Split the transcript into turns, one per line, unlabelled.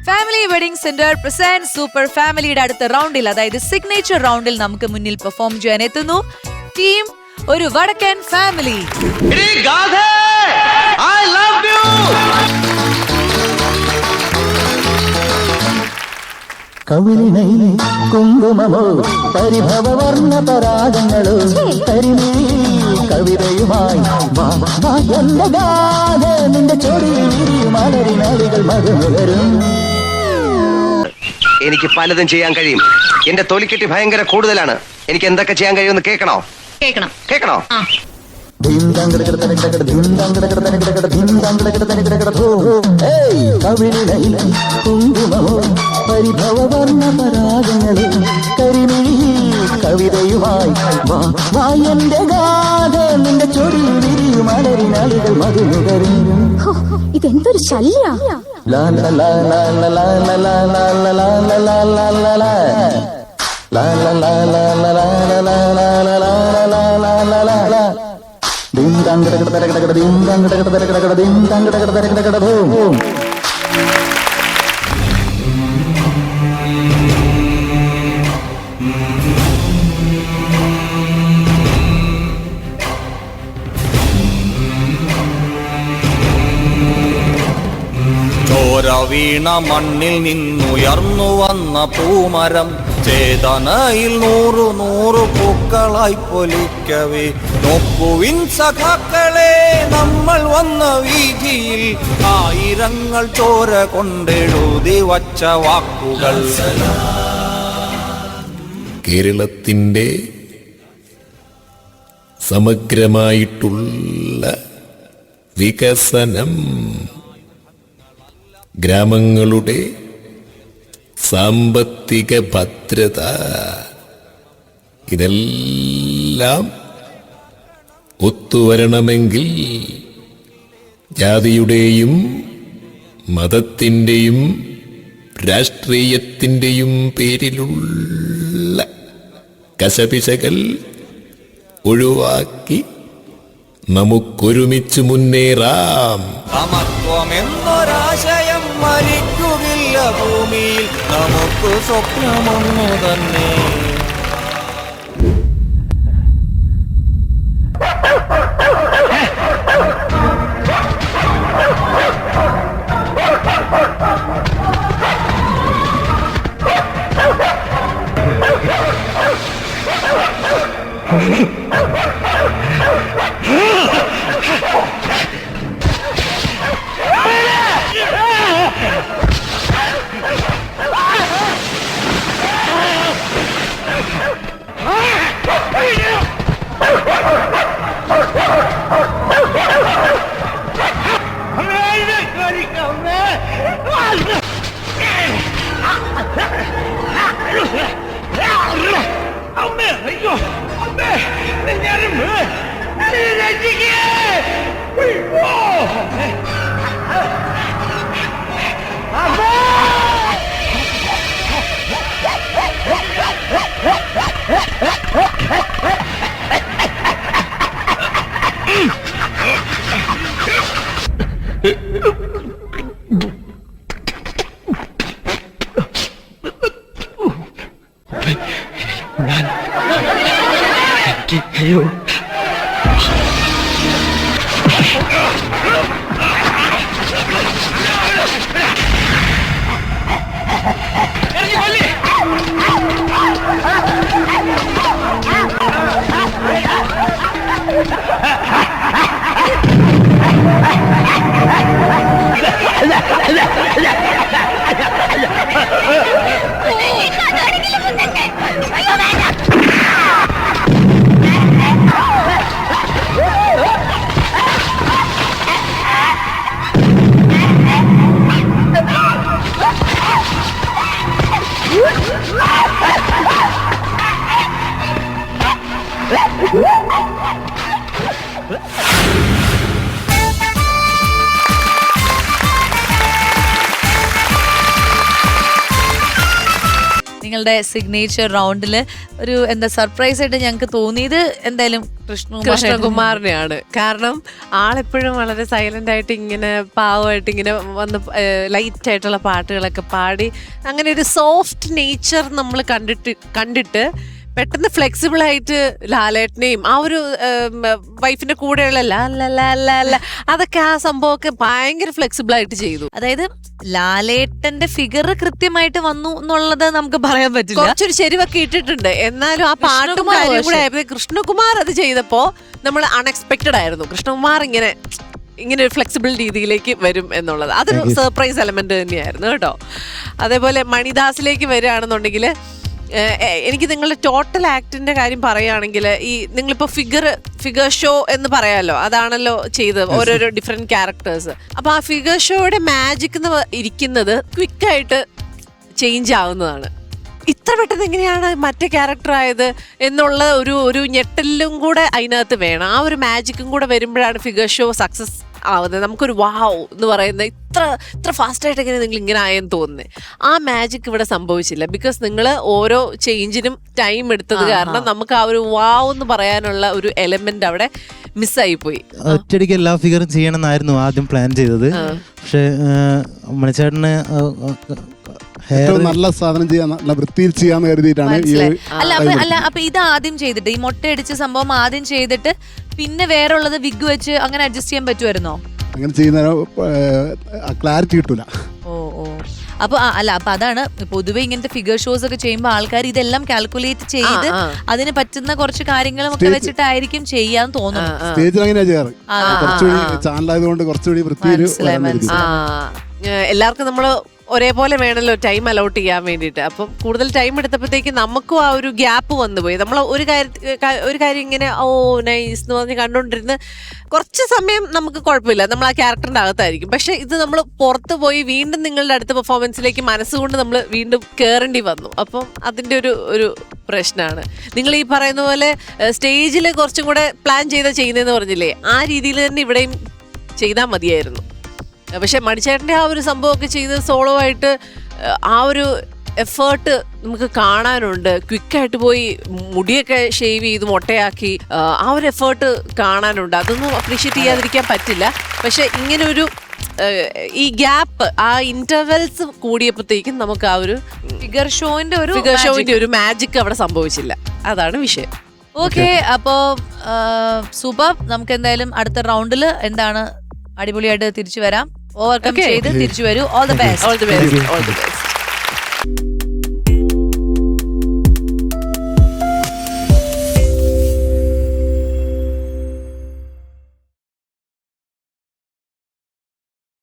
Family wedding centre present super ഫാമിലിയുടെ അടുത്ത റൗണ്ടിൽ, അതായത് സിഗ്നേച്ചർ റൗണ്ടിൽ നമുക്ക് മുന്നിൽ പെർഫോം ചെയ്യാൻ എത്തുന്നു ടീം ഒരു വടക്കൻ ഫാമിലി.
കവിളിനയിലെ കുങ്കുമമോ പരിഭവവർണ്ണ പരാഗങ്ങളോ കരിമീ കവിതയുമായി എന്റെ ഗാഥ നിന്റെ ചൊടിയിൽ മലരിനാളികൾ മധുമുകരും.
എനിക്ക് പലതും ചെയ്യാൻ കഴിയും. എന്റെ തൊലിക്കെട്ടി ഭയങ്കര കൂടുതലാണ്. എനിക്ക് എന്തൊക്കെ ചെയ്യാൻ കഴിയുമെന്ന് കേൾക്കണോ? കേൾക്കണോ?
കവിളിനയിലെ കുങ്കുമമോ പരിഭവവർണ്ണ പരാഗങ്ങളെ കരിമിഴി കവിതയുമായി എന്റെ ഗാഥ നിന്റെ ചൊടിയിൽ വിരിയും മലരിനാളികൾ മധുമുകരും.
ഇതെന്തൊരു ശല്യ.
dim dang da da da da dim dang da da da da dim dang da da da da boom.
ചോര വീണ മണ്ണിൽ നിന്നുയർന്നു വന്ന പൂമരം ചേതനയിൽ നൂറു നൂറു പൂക്കളായി പൊലിക്കവേ നോക്കുവിൻ സഖാക്കളെ നമ്മൾ വന്ന വീതിയിൽ ആയിരങ്ങൾ ചോര കൊണ്ടെഴുതി വച്ച വാക്കുകൾ.
കേരളത്തിൻ്റെ സമഗ്രമായിട്ടുള്ള വികസനം, ഗ്രാമങ്ങളുടെ സാമ്പത്തിക ഭദ്രത, ഇതെല്ലാം ഒത്തുവരണമെങ്കിൽ ജാതിയുടെയും മതത്തിൻ്റെയും രാഷ്ട്രീയത്തിൻ്റെയും പേരിലുള്ള കശപിശകൾ ഒഴിവാക്കി നമുക്കൊരുമിച്ച് മുന്നേറാം.
സമത്വമെന്നൊരാശയം മരിക്കുകയില്ല ഭൂമിയിൽ, നമുക്ക് സ്വപ്നമൊന്നു തന്നെ.
നിങ്ങളുടെ സിഗ്നേച്ചർ റൗണ്ടിൽ ഒരു എന്താ സർപ്രൈസ് ആയിട്ട് ഞങ്ങൾക്ക് തോന്നിയത് എന്തായാലും
കൃഷ്ണകുമാറിനെയാണ്. കാരണം ആളെപ്പോഴും വളരെ സൈലന്റ് ആയിട്ട് ഇങ്ങനെ പാവമായിട്ട് ഇങ്ങനെ വന്ന് ലൈറ്റ് ആയിട്ടുള്ള പാട്ടുകളൊക്കെ പാടി അങ്ങനെ ഒരു സോഫ്റ്റ് നേച്ചർ നമ്മൾ കണ്ടിട്ട് പെട്ടെന്ന് ഫ്ലെക്സിബിൾ ആയിട്ട് ലാലേട്ടനെയും ആ ഒരു വൈഫിന്റെ കൂടെയുള്ള അതൊക്കെ ആ സംഭവമൊക്കെ ഭയങ്കര ഫ്ലെക്സിബിൾ ആയിട്ട് ചെയ്തു.
അതായത് ലാലേട്ടന്റെ ഫിഗർ കൃത്യമായിട്ട് വന്നു എന്നുള്ളത് നമുക്ക് പറയാൻ പറ്റില്ല.
കുറച്ചൊരു ചെരിവൊക്കെ ഇട്ടിട്ടുണ്ട്. എന്നാലും ആ പാട്ടും കാര്യം കൂടെ ആയപ്പോൾ കൃഷ്ണകുമാർ അത് ചെയ്തപ്പോ നമ്മൾ അൺഎക്സ്പെക്ടഡ് ആയിരുന്നു. കൃഷ്ണകുമാർ ഇങ്ങനെ ഒരു ഫ്ലെക്സിബിൾ രീതിയിലേക്ക് വരും എന്നുള്ളത് അതൊരു സർപ്രൈസ് എലമെന്റ് തന്നെയായിരുന്നു കേട്ടോ. അതേപോലെ മണിദാസിലേക്ക് വരികയാണെന്നുണ്ടെങ്കിൽ എനിക്ക് നിങ്ങളുടെ ടോട്ടൽ ആക്ടിന്റെ കാര്യം പറയുകയാണെങ്കിൽ ഈ നിങ്ങളിപ്പോ ഫിഗർ ഷോ എന്ന് പറയാലോ, അതാണല്ലോ ചെയ്തത് ഓരോരോ ഡിഫറെന്റ് ക്യാരക്ടേഴ്സ്. അപ്പൊ ആ ഫിഗർ ഷോയുടെ മാജിക് എന്ന് ഇരിക്കുന്നത് ക്വിക്കായിട്ട് ചേഞ്ച് ആവുന്നതാണ്. ഇത്ര പെട്ടെന്ന് എങ്ങനെയാണ് മറ്റേ ക്യാരക്ടർ ആയത് എന്നുള്ള ഒരു ഞെട്ടലും കൂടെ അതിനകത്ത് വേണം. ആ ഒരു മാജിക്കും കൂടെ വരുമ്പോഴാണ് ഫിഗർ ഷോ സക്സസ് ആവുന്നത്. നമുക്കൊരു വാവ് എന്ന് പറയുന്നത് ഇത്ര ഫാസ്റ്റായിട്ട് എങ്ങനെ നിങ്ങൾ ഇങ്ങനെ ആയെന്ന് തോന്നുന്നത്. ആ മാജിക് ഇവിടെ സംഭവിച്ചില്ല. ബിക്കോസ് നിങ്ങൾ ഓരോ ചേഞ്ചിനും ടൈം എടുത്തത് കാരണം നമുക്ക് ആ ഒരു വാവ് എന്ന് പറയാനുള്ള ഒരു എലമെന്റ് അവിടെ മിസ്സായി പോയി.
ഒറ്റയടിക്ക് എല്ലാ ഫിഗറും ചെയ്യണമെന്നായിരുന്നു ആദ്യം പ്ലാൻ ചെയ്തത്. പക്ഷെ മണിച്ചേട്ടന്
നല്ല സാധനം ചെയ്യാൻ നല്ല വൃത്തിയിൽ ചെയ്യാന്ന് കരുതിയിട്ടാണ്.
അല്ല അപ്പൊ ഇത് ആദ്യം ചെയ്തിട്ട് ഈ മൊട്ടയടിച്ച സംഭവം ആദ്യം ചെയ്തിട്ട് പിന്നെ വേറെ ഉള്ളത് വിഗ് വെച്ച് അങ്ങനെ അഡ്ജസ്റ്റ് ചെയ്യാൻ പറ്റുമായിരുന്നോ?
അങ്ങനെ ചെയ്യുന്ന ക്ലാരിറ്റി കിട്ടൂല.
അപ്പൊ അപ്പൊ അതാണ് പൊതുവെ ഇങ്ങനത്തെ ഫിഗർ ഷോസ് ഒക്കെ ചെയ്യുമ്പോൾ ആൾക്കാർ ഇതെല്ലാം കാൽക്കുലേറ്റ് ചെയ്ത് അതിന് പറ്റുന്ന കുറച്ച് കാര്യങ്ങളും ഒക്കെ വെച്ചിട്ടായിരിക്കും ചെയ്യാൻ തോന്നുന്നു.
സ്റ്റേജിൽ അങ്ങനെയാ ചെയ്യാറ്. കുറച്ചുകൂടി ചാനലായതുകൊണ്ട് കുറച്ചുകൂടി വൃത്തിയിൽ
എല്ലാവർക്കും നമ്മള് ഒരേപോലെ വേണമല്ലോ ടൈം അലോട്ട് ചെയ്യാൻ വേണ്ടിയിട്ട്. അപ്പം കൂടുതൽ ടൈം എടുത്തപ്പോഴത്തേക്ക് നമുക്കും ആ ഒരു ഗ്യാപ്പ് വന്നുപോയി. നമ്മൾ ഒരു കാര്യം ഇങ്ങനെ നൈസ് എന്ന് പറഞ്ഞ് കണ്ടുകൊണ്ടിരുന്ന് കുറച്ച് സമയം നമുക്ക് കുഴപ്പമില്ല, നമ്മൾ ആ ക്യാരക്ടറിന്റെ അകത്തായിരിക്കും. പക്ഷെ ഇത് നമ്മൾ പുറത്ത് പോയി വീണ്ടും നിങ്ങളുടെ അടുത്ത പെർഫോമൻസിലേക്ക് മനസ്സുകൊണ്ട് നമ്മൾ വീണ്ടും കയറേണ്ടി വന്നു. അപ്പം അതിൻ്റെ ഒരു പ്രശ്നമാണ്. നിങ്ങൾ ഈ പറയുന്ന പോലെ സ്റ്റേജിൽ കുറച്ചും കൂടെ പ്ലാൻ ചെയ്യുന്നതെന്ന് പറഞ്ഞില്ലേ, ആ രീതിയിൽ തന്നെ ഇവിടെയും ചെയ്താൽ മതിയായിരുന്നു. പക്ഷെ മണിച്ചേട്ടൻ്റെ ആ ഒരു സംഭവമൊക്കെ ചെയ്ത് സോളോ ആയിട്ട് ആ ഒരു എഫേർട്ട് നമുക്ക് കാണാനുണ്ട്. ക്വിക്കായിട്ട് പോയി മുടിയൊക്കെ ഷേവ് ചെയ്ത് മൊട്ടയാക്കി ആ ഒരു എഫേർട്ട് കാണാനുണ്ട്. അതൊന്നും അപ്രീഷിയേറ്റ് ചെയ്യാതിരിക്കാൻ പറ്റില്ല. പക്ഷെ ഇങ്ങനെ ഒരു ഈ ഗ്യാപ്പ് ആ ഇന്റർവെൽസ് കൂടിയപ്പോഴത്തേക്കും നമുക്ക് ആ ഒരു ഫിഗർ ഷോന്റെ ഒരു മാജിക് അവിടെ സംഭവിച്ചില്ല. അതാണ് വിഷയം.
ഓക്കെ, അപ്പോ സൂപ്പർ. നമുക്ക് എന്തായാലും അടുത്ത റൗണ്ടിൽ എന്താണ് അടിപൊളിയായിട്ട് തിരിച്ചു വരാം. ഓവർകം ചെയ്ത് തിരിച്ചു വരൂ. All the best.